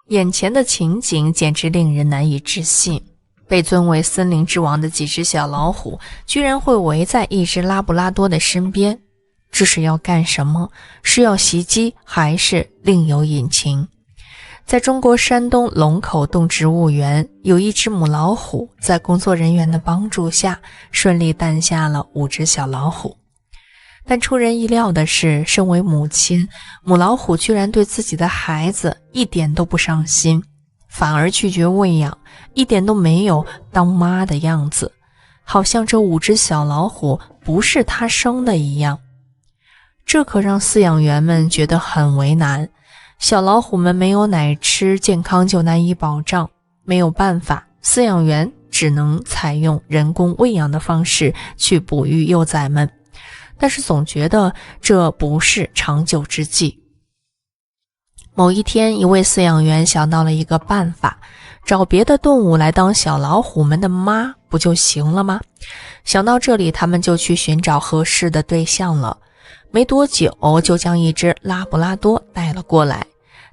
眼前的情景简直令人难以置信，被尊为森林之王的几只小老虎居然会围在一只拉布拉多的身边，这是要干什么？是要袭击还是另有隐情？在中国山东龙口动植物园，有一只母老虎在工作人员的帮助下顺利诞下了5只小老虎。但出人意料的是，身为母亲，母老虎居然对自己的孩子一点都不上心，反而拒绝喂养，一点都没有当妈的样子，好像这5只小老虎不是她生的一样。这可让饲养员们觉得很为难，小老虎们没有奶吃，健康就难以保障，没有办法，饲养员只能采用人工喂养的方式去哺育幼崽们。但是总觉得这不是长久之计。某一天，一位饲养员想到了一个办法，找别的动物来当小老虎们的妈不就行了吗？想到这里，他们就去寻找合适的对象了。没多久就将一只拉布拉多带了过来，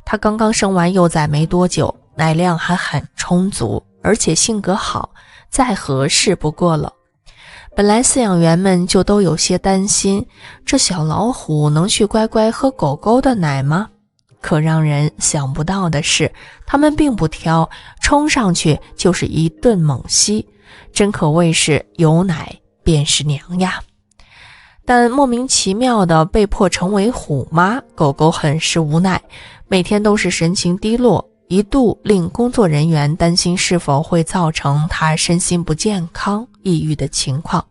它刚刚生完幼崽没多久，奶量还很充足，而且性格好，再合适不过了。本来饲养员们就都有些担心，这小老虎能去乖乖喝狗狗的奶吗？可让人想不到的是，他们并不挑，冲上去就是一顿猛吸，真可谓是有奶便是娘呀。但莫名其妙的被迫成为虎妈，狗狗很是无奈，每天都是神情低落，一度令工作人员担心是否会造成它身心不健康、抑郁的情况。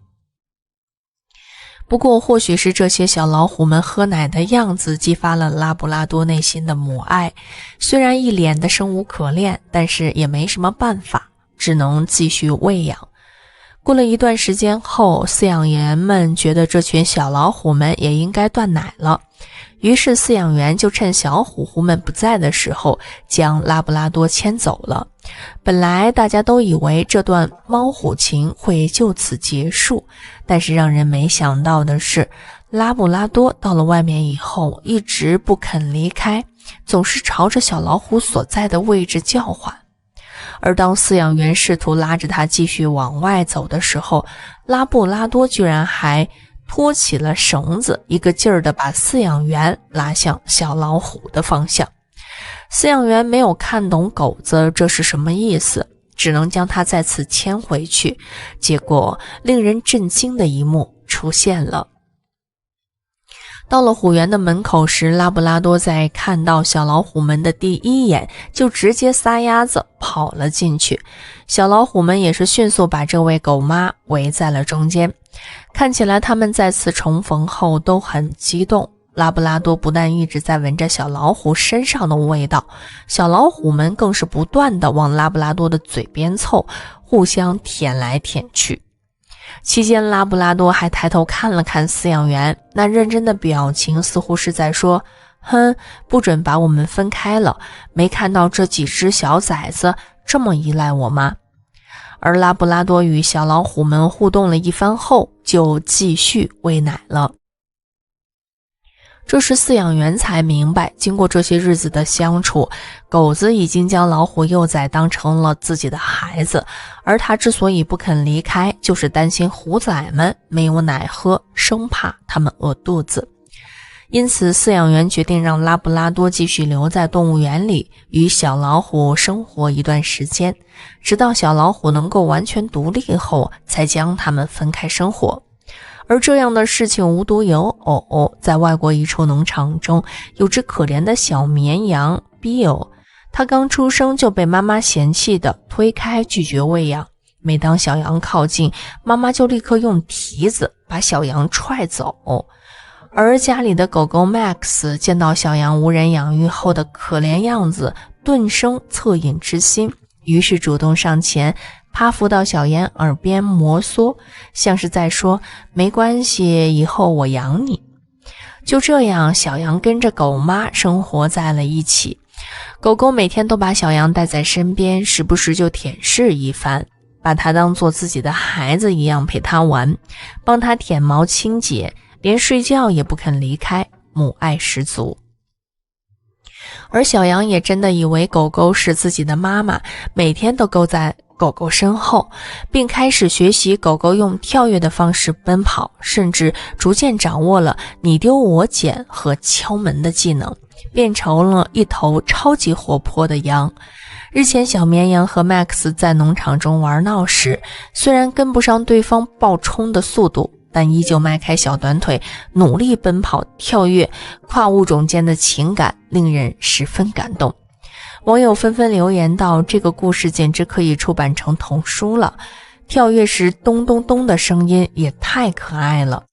不过或许是这些小老虎们喝奶的样子激发了拉布拉多内心的母爱，虽然一脸的生无可恋，但是也没什么办法，只能继续喂养。过了一段时间后，饲养员们觉得这群小老虎们也应该断奶了，于是饲养员就趁小虎虎们不在的时候将拉布拉多牵走了。本来大家都以为这段猫虎情会就此结束，但是让人没想到的是，拉布拉多到了外面以后一直不肯离开，总是朝着小老虎所在的位置叫唤。而当饲养员试图拉着它继续往外走的时候，拉布拉多居然还拖起了绳子，一个劲儿地把饲养员拉向小老虎的方向。饲养员没有看懂狗子这是什么意思，只能将它再次牵回去。结果令人震惊的一幕出现了。到了虎园的门口时，拉布拉多在看到小老虎们的第一眼就直接撒丫子跑了进去，小老虎们也是迅速把这位狗妈围在了中间。看起来他们再次重逢后都很激动，拉布拉多不但一直在闻着小老虎身上的味道，小老虎们更是不断地往拉布拉多的嘴边凑，互相舔来舔去。期间拉布拉多还抬头看了看饲养员，那认真的表情似乎是在说，哼，不准把我们分开了，没看到这几只小崽子这么依赖我吗？而拉布拉多与小老虎们互动了一番后，就继续喂奶了。这时饲养员才明白，经过这些日子的相处，狗子已经将老虎幼崽当成了自己的孩子，而他之所以不肯离开，就是担心虎崽们没有奶喝，生怕他们饿肚子。因此饲养员决定让拉布拉多继续留在动物园里，与小老虎生活一段时间，直到小老虎能够完全独立后，才将它们分开生活。而这样的事情无独有偶，在外国一处农场中，有只可怜的小绵羊 Bill， 它刚出生就被妈妈嫌弃的推开，拒绝喂养。每当小羊靠近，妈妈就立刻用蹄子把小羊踹走。而家里的狗狗 Max 见到小羊无人养育后的可怜样子，顿生恻隐之心，于是主动上前趴伏到小羊耳边摩挲，像是在说，没关系，以后我养你。就这样，小羊跟着狗妈生活在了一起。狗狗每天都把小羊带在身边，时不时就舔舐一番，把它当做自己的孩子一样陪它玩，帮它舔毛清洁，连睡觉也不肯离开，母爱十足。而小羊也真的以为狗狗是自己的妈妈，每天都跟在狗狗身后，并开始学习狗狗用跳跃的方式奔跑，甚至逐渐掌握了你丢我捡和敲门的技能，变成了一头超级活泼的羊。日前，小绵羊和 Max 在农场中玩闹时，虽然跟不上对方暴冲的速度，但依旧迈开小短腿，努力奔跑跳跃，跨物种间的情感令人十分感动。网友纷纷留言道，这个故事简直可以出版成童书了，跳跃时咚咚咚的声音也太可爱了。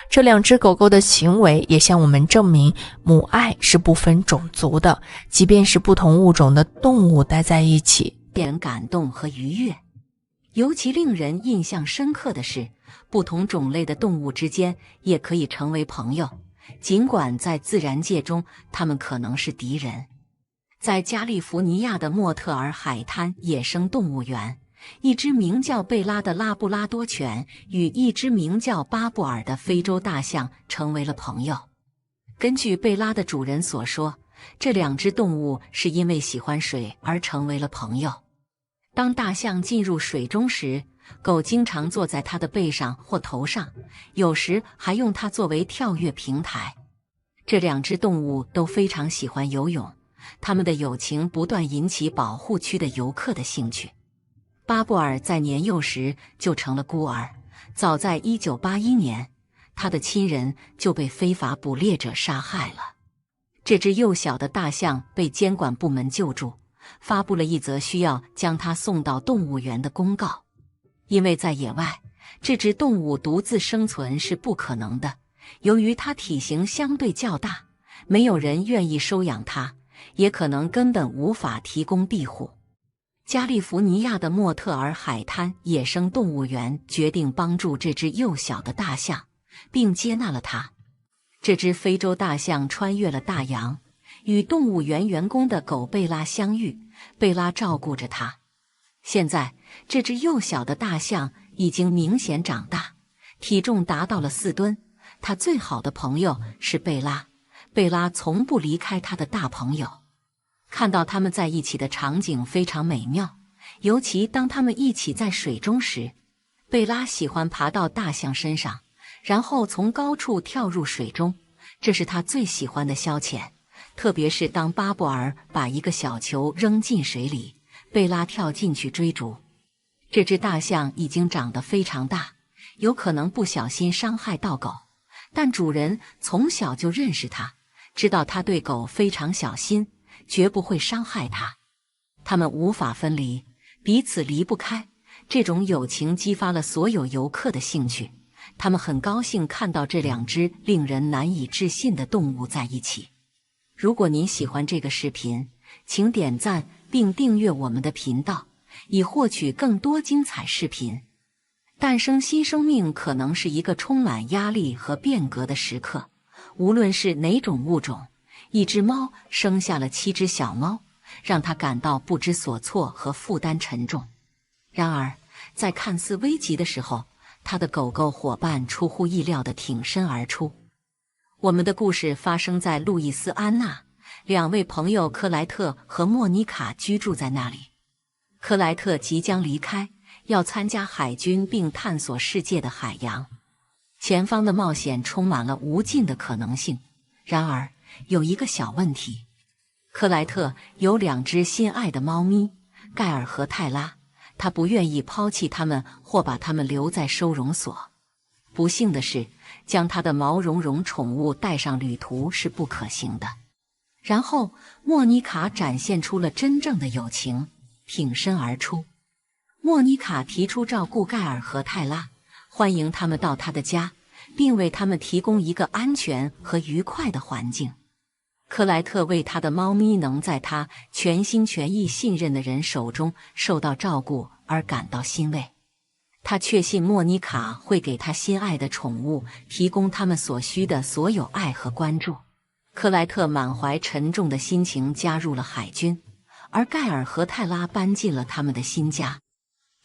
这两只狗狗的行为也向我们证明，母爱是不分种族的，即便是不同物种的动物待在一起，令人感动和愉悦。尤其令人印象深刻的是，不同种类的动物之间也可以成为朋友，尽管在自然界中它们可能是敌人。在加利福尼亚的莫特尔海滩野生动物园，一只名叫贝拉的拉布拉多犬与一只名叫巴布尔的非洲大象成为了朋友。根据贝拉的主人所说，这两只动物是因为喜欢水而成为了朋友。当大象进入水中时，狗经常坐在它的背上或头上，有时还用它作为跳跃平台。这两只动物都非常喜欢游泳，它们的友情不断引起保护区的游客的兴趣。巴布尔在年幼时就成了孤儿，早在1981年，他的亲人就被非法捕猎者杀害了。这只幼小的大象被监管部门救助，发布了一则需要将它送到动物园的公告。因为在野外，这只动物独自生存是不可能的，由于它体型相对较大，没有人愿意收养它，也可能根本无法提供庇护。加利福尼亚的莫特尔海滩野生动物园决定帮助这只幼小的大象，并接纳了它。这只非洲大象穿越了大洋，与动物园员工的狗贝拉相遇，贝拉照顾着它。现在，这只幼小的大象已经明显长大，体重达到了4吨。它最好的朋友是贝拉，贝拉从不离开他的大朋友。看到他们在一起的场景非常美妙，尤其当他们一起在水中时，贝拉喜欢爬到大象身上，然后从高处跳入水中，这是他最喜欢的消遣。特别是当巴布尔把一个小球扔进水里，贝拉跳进去追逐。这只大象已经长得非常大，有可能不小心伤害到狗，但主人从小就认识它，知道它对狗非常小心，绝不会伤害它。他们无法分离，彼此离不开，这种友情激发了所有游客的兴趣。他们很高兴看到这两只令人难以置信的动物在一起。如果您喜欢这个视频，请点赞并订阅我们的频道，以获取更多精彩视频。诞生新生命可能是一个充满压力和变革的时刻，无论是哪种物种。一只猫生下了7只小猫，让它感到不知所措和负担沉重。然而，在看似危急的时候，它的狗狗伙伴出乎意料地挺身而出。我们的故事发生在路易斯安那，2位朋友克莱特和莫妮卡居住在那里。克莱特即将离开，要参加海军并探索世界的海洋。前方的冒险充满了无尽的可能性。然而，有一个小问题，克莱特有2只心爱的猫咪，盖尔和泰拉，他不愿意抛弃它们或把它们留在收容所。不幸的是，将他的毛茸茸宠物带上旅途是不可行的。然后，莫妮卡展现出了真正的友情，挺身而出。莫妮卡提出照顾盖尔和泰拉，欢迎他们到她的家，并为他们提供一个安全和愉快的环境。克莱特为他的猫咪能在他全心全意信任的人手中受到照顾而感到欣慰。他确信莫妮卡会给他心爱的宠物提供他们所需的所有爱和关注。克莱特满怀沉重的心情加入了海军，而盖尔和泰拉搬进了他们的新家。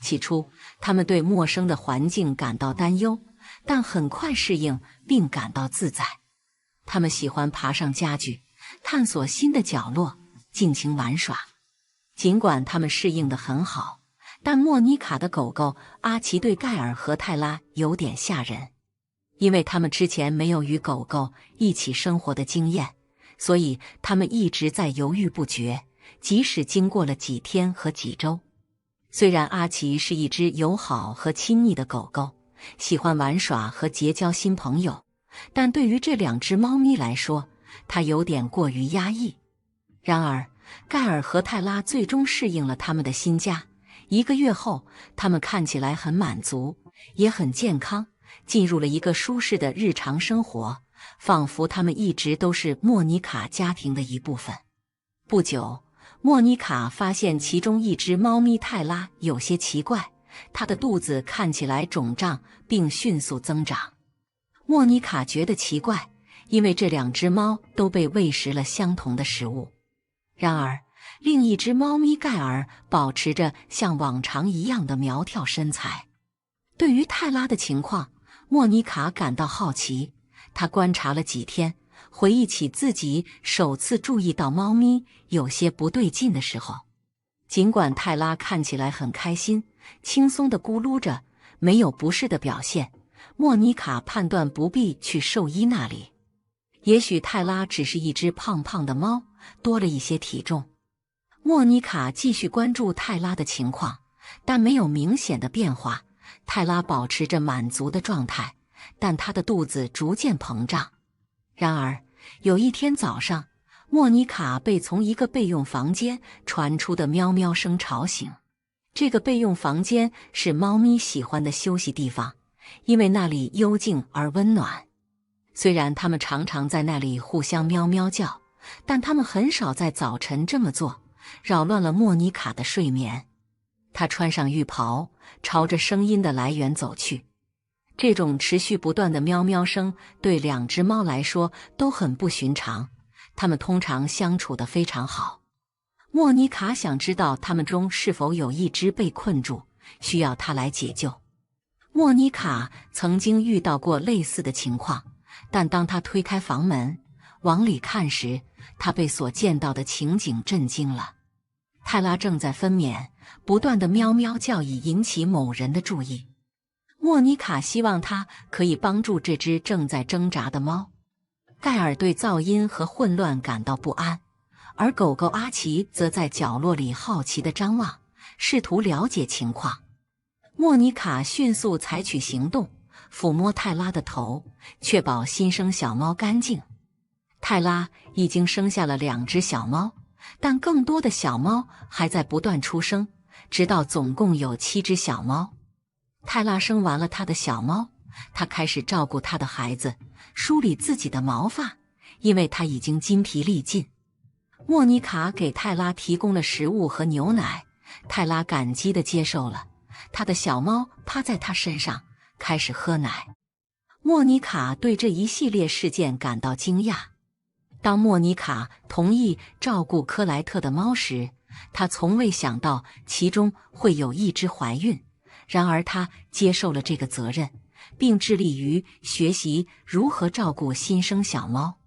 起初，他们对陌生的环境感到担忧，但很快适应并感到自在。他们喜欢爬上家具，探索新的角落，尽情玩耍。尽管他们适应得很好，但莫妮卡的狗狗阿奇对盖尔和泰拉有点吓人。因为他们之前没有与狗狗一起生活的经验，所以他们一直在犹豫不决，即使经过了几天和几周。虽然阿奇是一只友好和亲昵的狗狗，喜欢玩耍和结交新朋友，但对于这2只猫咪来说，它有点过于压抑。然而，盖尔和泰拉最终适应了他们的新家。1个月后，他们看起来很满足，也很健康，进入了一个舒适的日常生活，仿佛他们一直都是莫妮卡家庭的一部分。不久，莫妮卡发现其中一只猫咪泰拉有些奇怪，它的肚子看起来肿胀并迅速增长。莫妮卡觉得奇怪，因为这2只猫都被喂食了相同的食物。然而，另一只猫咪盖尔保持着像往常一样的苗条身材。对于泰拉的情况，莫妮卡感到好奇。她观察了几天，回忆起自己首次注意到猫咪有些不对劲的时候。尽管泰拉看起来很开心，轻松地咕噜着，没有不适的表现，莫妮卡判断不必去兽医那里。也许泰拉只是一只胖胖的猫，多了一些体重。莫妮卡继续关注泰拉的情况，但没有明显的变化。泰拉保持着满足的状态，但她的肚子逐渐膨胀。然而，有一天早上，莫妮卡被从一个备用房间传出的喵喵声吵醒。这个备用房间是猫咪喜欢的休息地方，因为那里幽静而温暖。虽然它们常常在那里互相喵喵叫，但它们很少在早晨这么做，扰乱了莫妮卡的睡眠。她穿上浴袍，朝着声音的来源走去。这种持续不断的喵喵声对2只猫来说都很不寻常，它们通常相处得非常好。莫妮卡想知道它们中是否有一只被困住，需要她来解救。莫妮卡曾经遇到过类似的情况，但当她推开房门往里看时，她被所见到的情景震惊了。泰拉正在分娩，不断的喵喵叫以引起某人的注意。莫妮卡希望他可以帮助这只正在挣扎的猫。盖尔对噪音和混乱感到不安，而狗狗阿奇则在角落里好奇地张望，试图了解情况。莫妮卡迅速采取行动，抚摸泰拉的头，确保新生小猫干净。泰拉已经生下了2只小猫，但更多的小猫还在不断出生，直到总共有7只小猫。泰拉生完了她的小猫，她开始照顾她的孩子，梳理自己的毛发，因为她已经筋疲力尽。莫妮卡给泰拉提供了食物和牛奶，泰拉感激地接受了。她的小猫趴在她身上，开始喝奶。莫妮卡对这一系列事件感到惊讶。当莫妮卡同意照顾克莱特的猫时，她从未想到其中会有一只怀孕。然而她接受了这个责任，并致力于学习如何照顾新生小猫。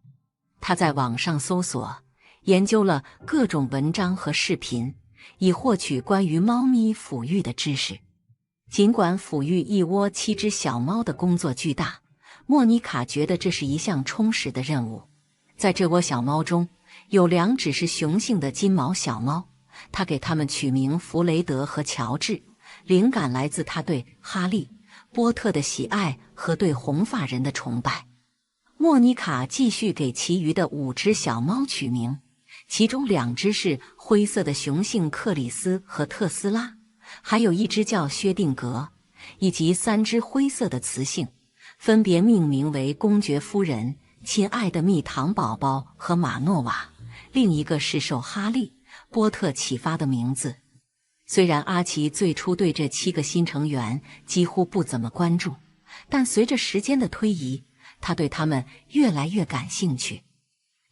她在网上搜索，研究了各种文章和视频，以获取关于猫咪抚育的知识。尽管抚育一窝7只小猫的工作巨大，莫妮卡觉得这是一项充实的任务。在这窝小猫中，有2只是雄性的金毛小猫，她给它们取名弗雷德和乔治，灵感来自她对哈利波特的喜爱和对红发人的崇拜。莫妮卡继续给其余的5只小猫取名，其中2只是灰色的雄性克里斯和特斯拉，还有1只叫薛定格，以及3只灰色的雌性，分别命名为公爵夫人、亲爱的蜜糖宝宝和马诺瓦。另一个是受哈利波特启发的名字。虽然阿奇最初对这7个新成员几乎不怎么关注，但随着时间的推移，他对他们越来越感兴趣。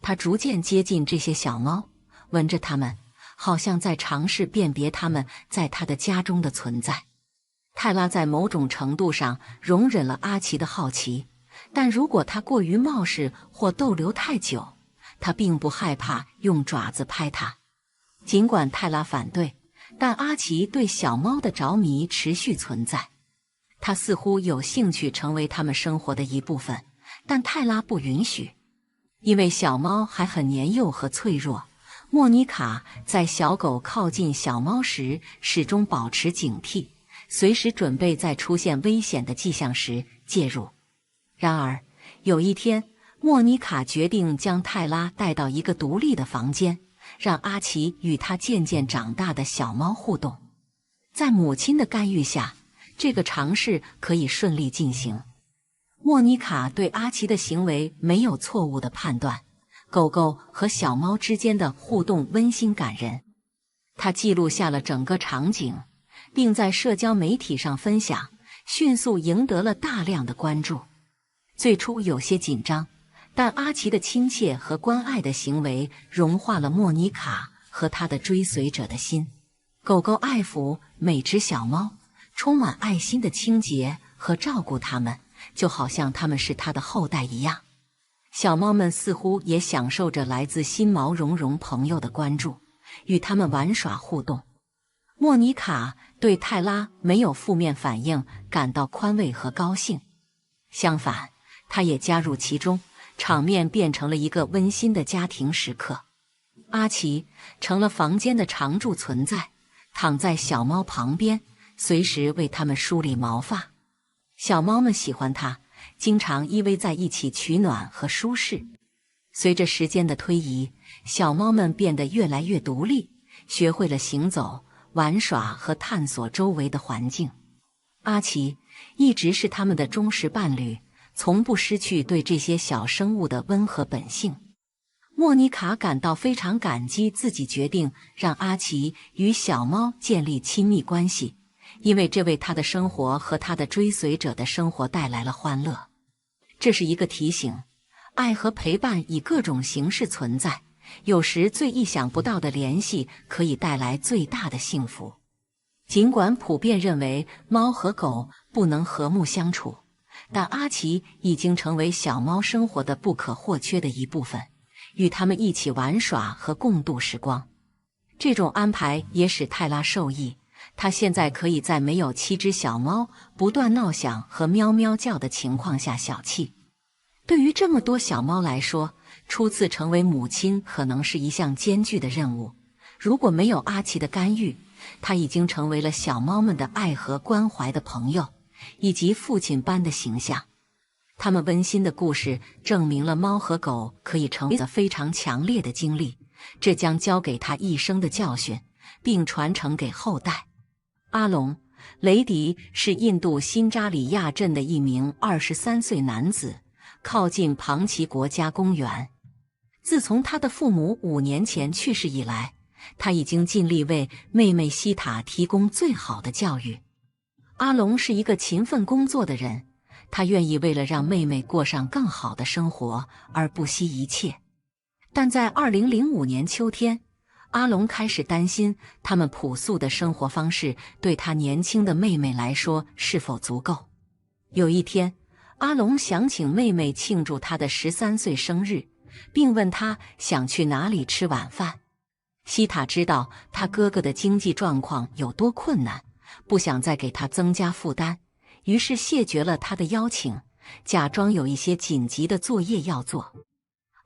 他逐渐接近这些小猫，闻着它们，好像在尝试辨别它们在他的家中的存在。泰拉在某种程度上容忍了阿奇的好奇，但如果他过于冒失或逗留太久，他并不害怕用爪子拍它。尽管泰拉反对，但阿奇对小猫的着迷持续存在。他似乎有兴趣成为他们生活的一部分，但泰拉不允许。因为小猫还很年幼和脆弱，莫妮卡在小狗靠近小猫时始终保持警惕，随时准备在出现危险的迹象时介入。然而，有一天，莫妮卡决定将泰拉带到一个独立的房间，让阿奇与他渐渐长大的小猫互动。在母亲的干预下，这个尝试可以顺利进行。莫妮卡对阿奇的行为没有错误的判断，狗狗和小猫之间的互动温馨感人。她记录下了整个场景，并在社交媒体上分享，迅速赢得了大量的关注。最初有些紧张，但阿奇的亲切和关爱的行为融化了莫妮卡和她的追随者的心。狗狗爱抚每只小猫，充满爱心的清洁和照顾它们，就好像它们是它的后代一样。小猫们似乎也享受着来自新毛茸茸朋友的关注，与它们玩耍互动。莫妮卡对泰拉没有负面反应感到宽慰和高兴，相反，她也加入其中，场面变成了一个温馨的家庭时刻。阿奇成了房间的常驻存在，躺在小猫旁边，随时为它们梳理毛发。小猫们喜欢它，经常依偎在一起取暖和舒适。随着时间的推移，小猫们变得越来越独立，学会了行走、玩耍和探索周围的环境。阿奇一直是它们的忠实伴侣，从不失去对这些小生物的温和本性。莫妮卡感到非常感激自己决定让阿奇与小猫建立亲密关系，因为这为他的生活和他的追随者的生活带来了欢乐。这是一个提醒，爱和陪伴以各种形式存在，有时最意想不到的联系可以带来最大的幸福。尽管普遍认为猫和狗不能和睦相处，但阿奇已经成为小猫生活的不可或缺的一部分，与它们一起玩耍和共度时光。这种安排也使泰拉受益，他现在可以在没有7只小猫不断闹响和喵喵叫的情况下小憩。对于这么多小猫来说，初次成为母亲可能是一项艰巨的任务。如果没有阿奇的干预，他已经成为了小猫们的爱和关怀的朋友，以及父亲般的形象。他们温馨的故事证明了猫和狗可以成为非常强烈的经历，这将教给他一生的教训，并传承给后代。阿隆·雷迪是印度新扎里亚镇的一名23岁男子，靠近庞奇国家公园。自从他的父母5年前去世以来，他已经尽力为妹妹西塔提供最好的教育。阿隆是一个勤奋工作的人，他愿意为了让妹妹过上更好的生活而不惜一切。但在2005年秋天，阿隆开始担心他们朴素的生活方式对他年轻的妹妹来说是否足够。有一天，阿隆想请妹妹庆祝她的13岁生日，并问她想去哪里吃晚饭。西塔知道他哥哥的经济状况有多困难，不想再给他增加负担，于是谢绝了他的邀请，假装有一些紧急的作业要做。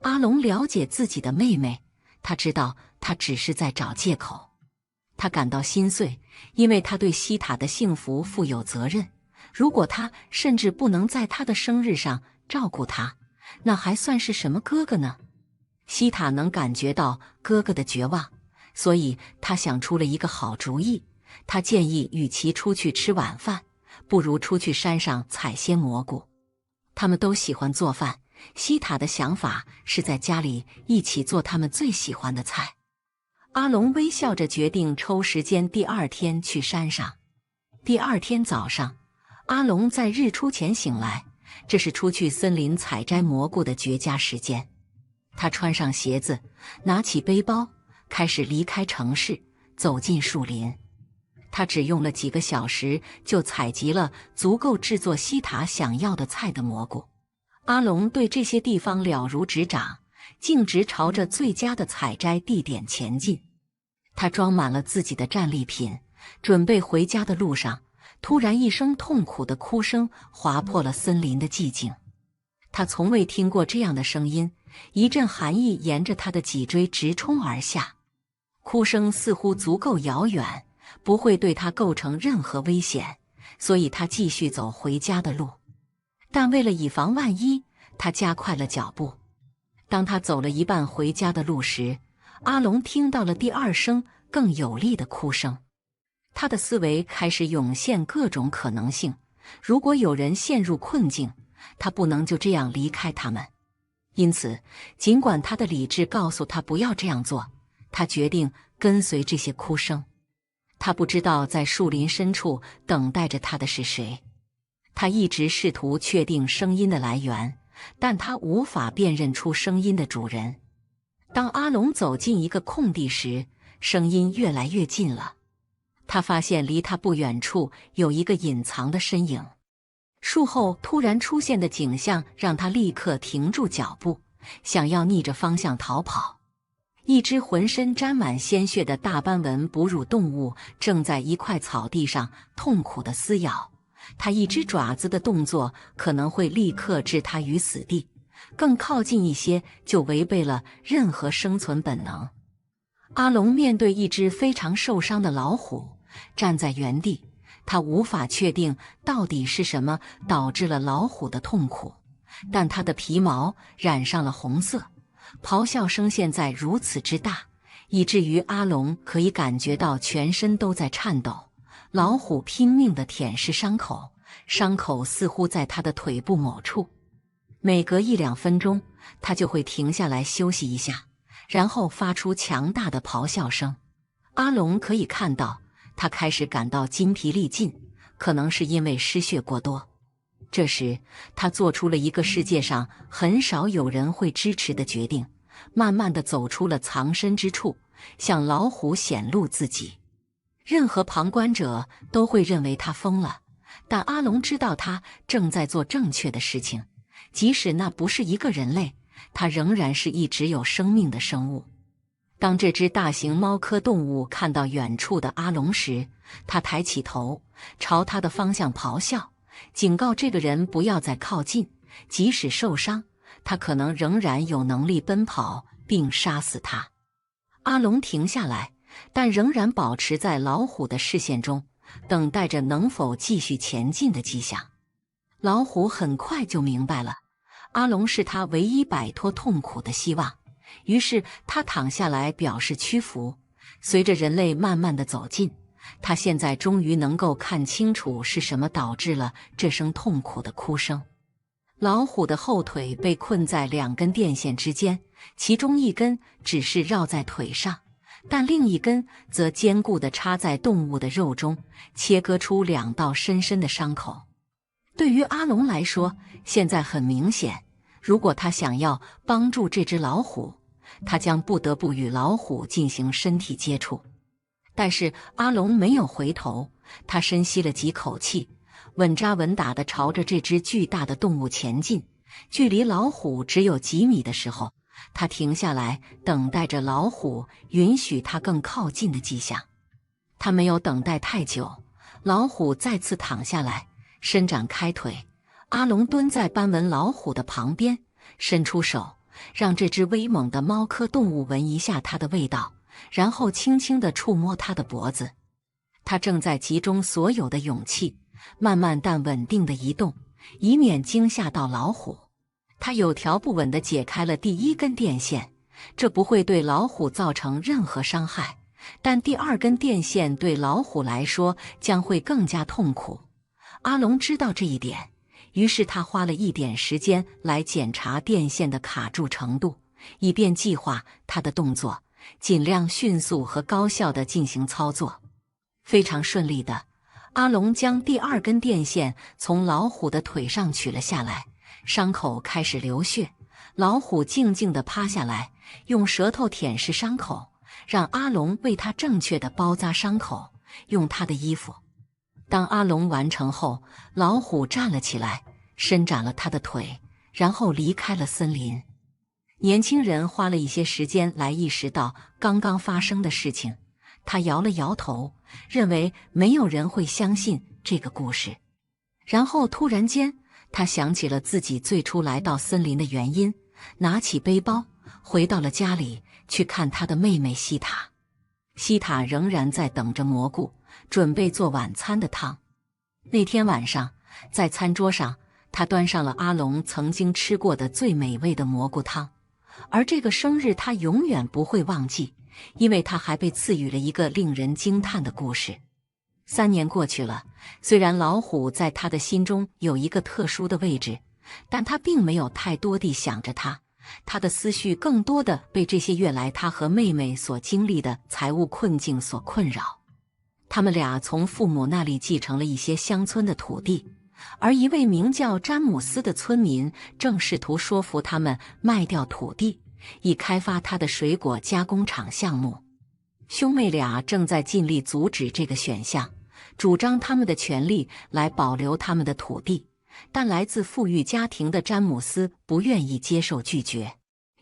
阿隆了解自己的妹妹，他知道她只是在找借口。他感到心碎，因为他对西塔的幸福负有责任。如果他甚至不能在他的生日上照顾她，那还算是什么哥哥呢？西塔能感觉到哥哥的绝望，所以他想出了一个好主意。他建议与其出去吃晚饭，不如出去山上采些蘑菇。他们都喜欢做饭，西塔的想法是在家里一起做他们最喜欢的菜。阿隆微笑着决定抽时间第2天去山上。第2天早上，阿隆在日出前醒来，这是出去森林采摘蘑菇的绝佳时间。他穿上鞋子，拿起背包，开始离开城市，走进树林。他只用了几个小时就采集了足够制作西塔想要的菜的蘑菇。阿隆对这些地方了如指掌，径直朝着最佳的采摘地点前进。他装满了自己的战利品，准备回家的路上，突然一声痛苦的哭声划破了森林的寂静。他从未听过这样的声音，一阵寒意沿着他的脊椎直冲而下。哭声似乎足够遥远，不会对他构成任何危险，所以他继续走回家的路。但为了以防万一，他加快了脚步。当他走了一半回家的路时，阿龙听到了第二声更有力的哭声。他的思维开始涌现各种可能性，如果有人陷入困境，他不能就这样离开他们。因此，尽管他的理智告诉他不要这样做，他决定跟随这些哭声。他不知道在树林深处等待着他的是谁。他一直试图确定声音的来源，但他无法辨认出声音的主人。当阿龙走进一个空地时，声音越来越近了。他发现离他不远处有一个隐藏的身影。树后突然出现的景象让他立刻停住脚步，想要逆着方向逃跑。一只浑身沾满鲜血的大斑纹哺乳动物正在一块草地上痛苦地撕咬，它一只爪子的动作可能会立刻置它于死地，更靠近一些就违背了任何生存本能。阿龙面对一只非常受伤的老虎，站在原地，他无法确定到底是什么导致了老虎的痛苦，但它的皮毛染上了红色。咆哮声现在如此之大，以至于阿龙可以感觉到全身都在颤抖。老虎拼命地舔舐伤口，伤口似乎在他的腿部某处。每隔1-2分钟，他就会停下来休息一下，然后发出强大的咆哮声。阿龙可以看到，他开始感到筋疲力尽，可能是因为失血过多。这时，他做出了一个世界上很少有人会支持的决定，慢慢地走出了藏身之处，向老虎显露自己。任何旁观者都会认为他疯了，但阿龙知道他正在做正确的事情，即使那不是一个人类，他仍然是一直有生命的生物。当这只大型猫科动物看到远处的阿龙时，它抬起头，朝他的方向咆哮，警告这个人不要再靠近，即使受伤，他可能仍然有能力奔跑并杀死他。阿龙停下来，但仍然保持在老虎的视线中，等待着能否继续前进的迹象。老虎很快就明白了，阿龙是他唯一摆脱痛苦的希望，于是他躺下来表示屈服。随着人类慢慢地走近，他现在终于能够看清楚是什么导致了这声痛苦的哭声。老虎的后腿被困在2根电线之间，其中一根只是绕在腿上，但另一根则坚固地插在动物的肉中，切割出2道深深的伤口。对于阿龙来说，现在很明显，如果他想要帮助这只老虎，他将不得不与老虎进行身体接触。但是阿龙没有回头，他深吸了几口气，稳扎稳打地朝着这只巨大的动物前进。距离老虎只有几米的时候，他停下来，等待着老虎允许他更靠近的迹象。他没有等待太久，老虎再次躺下来，伸展开腿。阿龙蹲在斑纹老虎的旁边，伸出手，让这只威猛的猫科动物闻一下它的味道，然后轻轻地触摸它的脖子。他正在集中所有的勇气，慢慢但稳定地移动，以免惊吓到老虎。他有条不紊地解开了第1根电线，这不会对老虎造成任何伤害，但第2根电线对老虎来说将会更加痛苦。阿龙知道这一点，于是他花了一点时间来检查电线的卡住程度，以便计划他的动作，尽量迅速和高效地进行操作。非常顺利的，阿龙将第2根电线从老虎的腿上取了下来，伤口开始流血。老虎静静地趴下来，用舌头舔舐伤口，让阿龙为他正确地包扎伤口，用他的衣服。当阿龙完成后，老虎站了起来，伸展了他的腿，然后离开了森林。年轻人花了一些时间来意识到刚刚发生的事情，他摇了摇头，认为没有人会相信这个故事。然后突然间，他想起了自己最初来到森林的原因，拿起背包回到了家里，去看他的妹妹西塔。西塔仍然在等着蘑菇，准备做晚餐的汤。那天晚上，在餐桌上，他端上了阿龙曾经吃过的最美味的蘑菇汤。而这个生日他永远不会忘记，因为他还被赐予了一个令人惊叹的故事。3年过去了，虽然老虎在他的心中有一个特殊的位置，但他并没有太多地想着他，他的思绪更多的被这些月来他和妹妹所经历的财务困境所困扰。他们俩从父母那里继承了一些乡村的土地，而一位名叫詹姆斯的村民正试图说服他们卖掉土地，以开发他的水果加工厂项目。兄妹俩正在尽力阻止这个选项，主张他们的权利来保留他们的土地，但来自富裕家庭的詹姆斯不愿意接受拒绝。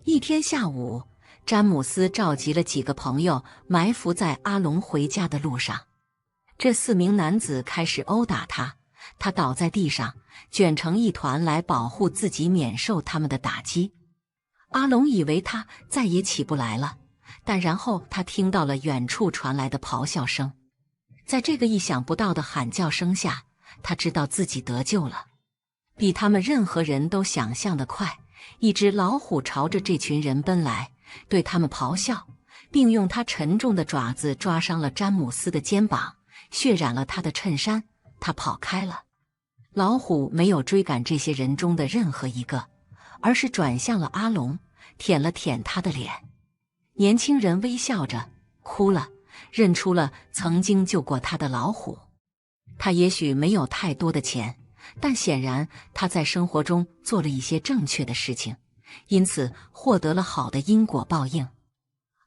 一天下午，詹姆斯召集了几个朋友，埋伏在阿龙回家的路上。这4名男子开始殴打他，他倒在地上，卷成一团来保护自己免受他们的打击。阿龙以为他再也起不来了，但然后他听到了远处传来的咆哮声。在这个意想不到的喊叫声下，他知道自己得救了。比他们任何人都想象的快，一只老虎朝着这群人奔来，对他们咆哮，并用它沉重的爪子抓伤了詹姆斯的肩膀，血染了他的衬衫。他跑开了。老虎没有追赶这些人中的任何一个，而是转向了阿龙，舔了舔他的脸。年轻人微笑着哭了，认出了曾经救过他的老虎。他也许没有太多的钱，但显然他在生活中做了一些正确的事情，因此获得了好的因果报应。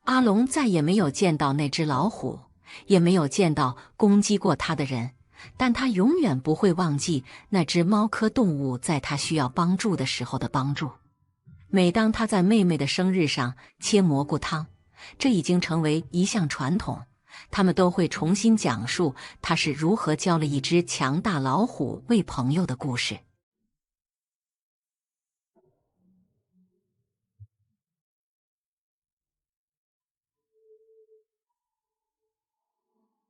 阿龙再也没有见到那只老虎，也没有见到攻击过他的人，但他永远不会忘记那只猫科动物在他需要帮助的时候的帮助。每当他在妹妹的生日上切蘑菇汤，这已经成为一项传统，他们都会重新讲述他是如何教了一只强大老虎喂朋友的故事。